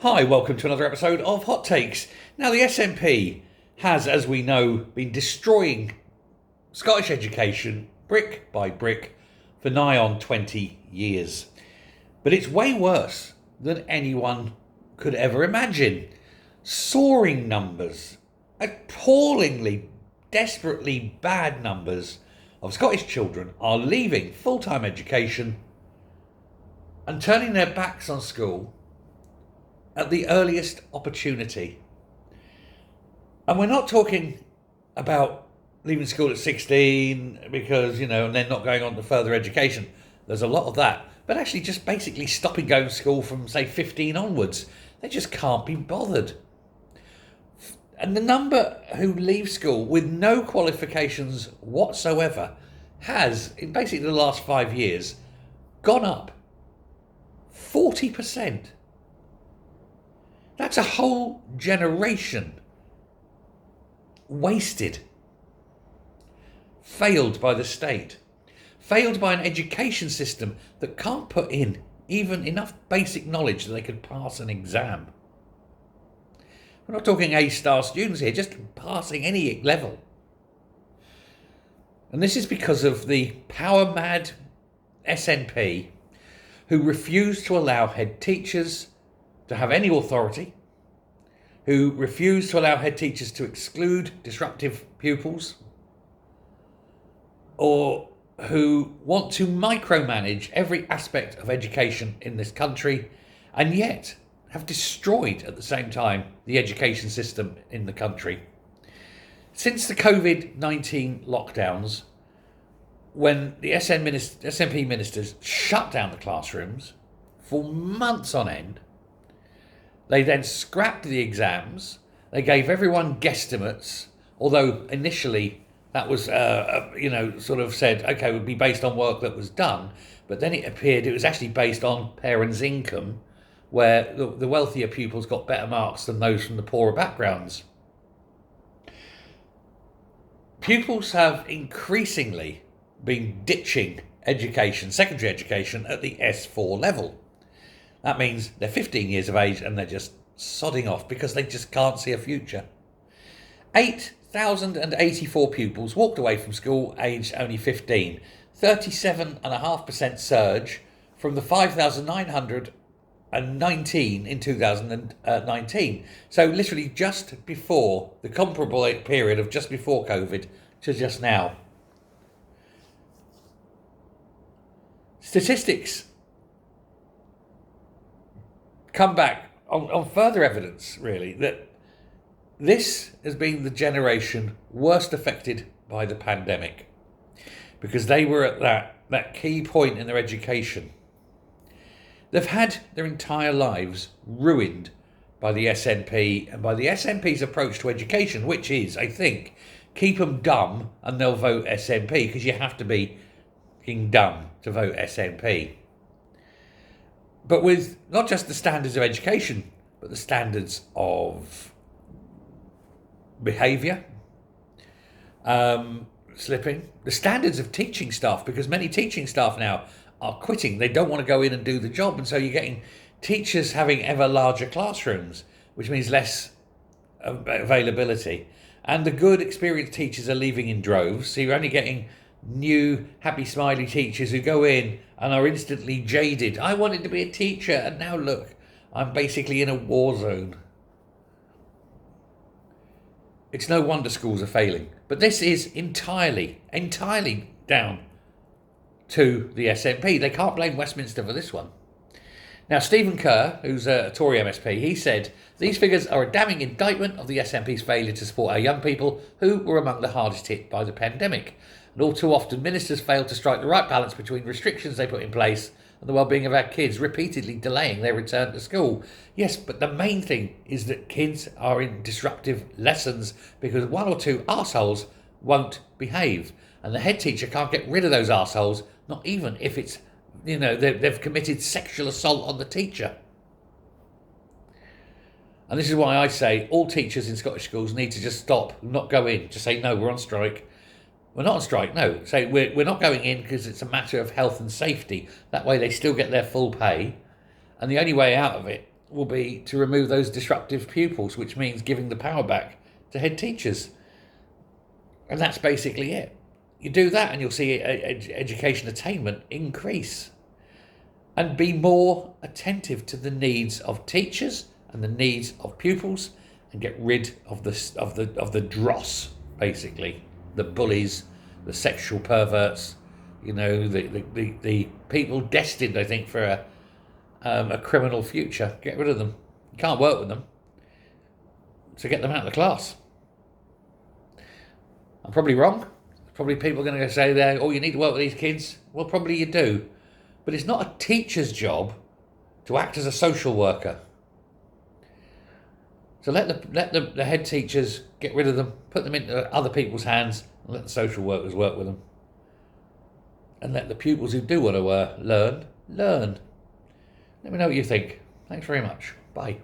Hi, welcome to another episode of Hot Takes. Now, the SNP has, as we know, been destroying Scottish education brick by brick for nigh on 20 years. But it's way worse than anyone could ever imagine. Soaring numbers, appallingly, desperately bad numbers of Scottish children are leaving full-time education and turning their backs on school at the earliest opportunity. And we're not talking about leaving school at 16 because, and then not going on to further education. There's a lot of that. But actually just basically stopping going to school from, say, 15 onwards. They just can't be bothered. And the number who leave school with no qualifications whatsoever has, in basically the last 5 years, gone up 40%. That's a whole generation wasted, failed by the state, failed by an education system that can't put in even enough basic knowledge that they could pass an exam. We're not talking A-star students here, just passing any level. And this is because of the power-mad SNP who refuse to allow head teachers to have any authority, who refuse to allow head teachers to exclude disruptive pupils, or who want to micromanage every aspect of education in this country, and yet have destroyed at the same time the education system in the country. Since the COVID-19 lockdowns, when the SNP ministers shut down the classrooms for months on end, they then scrapped the exams. They gave everyone guesstimates, although initially that was, sort of said, okay, it would be based on work that was done. But then it appeared it was actually based on parents' income, where the wealthier pupils got better marks than those from the poorer backgrounds. Pupils have increasingly been ditching education, secondary education, at the S4 level. That means they're 15 years of age and they're just sodding off because they just can't see a future. 8,084 pupils walked away from school aged only 15, 37.5% surge from the 5,919 in 2019. So literally just before the comparable period of just before COVID to just now. Statistics come back on further evidence, really, that this has been the generation worst affected by the pandemic because they were at that key point in their education. They've had their entire lives ruined by the SNP and by the SNP's approach to education, which is, I think, keep them dumb and they'll vote SNP because you have to be dumb to vote SNP. But with not just the standards of education, but the standards of behaviour, slipping, the standards of teaching staff, because many teaching staff now are quitting. They don't want to go in and do the job. And so you're getting teachers having ever larger classrooms, which means less availability. And the good, experienced teachers are leaving in droves. So you're only getting new, happy, smiley teachers who go in and are instantly jaded. I wanted to be a teacher, and now look, I'm basically in a war zone. It's no wonder schools are failing. But this is entirely down to the SNP. They can't blame Westminster for this one. Now, Stephen Kerr, who's a Tory MSP, he said, these figures are a damning indictment of the SNP's failure to support our young people who were among the hardest hit by the pandemic. And all too often, ministers fail to strike the right balance between restrictions they put in place and the well-being of our kids, repeatedly delaying their return to school. Yes, but the main thing is that kids are in disruptive lessons because one or two arseholes won't behave. And the head teacher can't get rid of those arseholes, not even if it's, they've committed sexual assault on the teacher. And this is why I say all teachers in Scottish schools need to just stop, not go in, just say, no, we're on strike. We're not on strike, no. Say we're not going in because it's a matter of health and safety. That way they still get their full pay. And the only way out of it will be to remove those disruptive pupils, which means giving the power back to head teachers. And that's basically it. You do that and you'll see education attainment increase and be more attentive to the needs of teachers and the needs of pupils, and get rid of the dross, basically, the bullies, the sexual perverts, the people destined, I think, for a criminal future. Get rid of them. You can't work with them, so get them out of the class. I'm probably wrong. Probably people are going to say there, oh, you need to work with these kids. Well, probably you do. But it's not a teacher's job to act as a social worker. So let the head teachers, get rid of them, put them into other people's hands, and let the social workers work with them. And let the pupils who do want to learn. Let me know what you think. Thanks very much. Bye.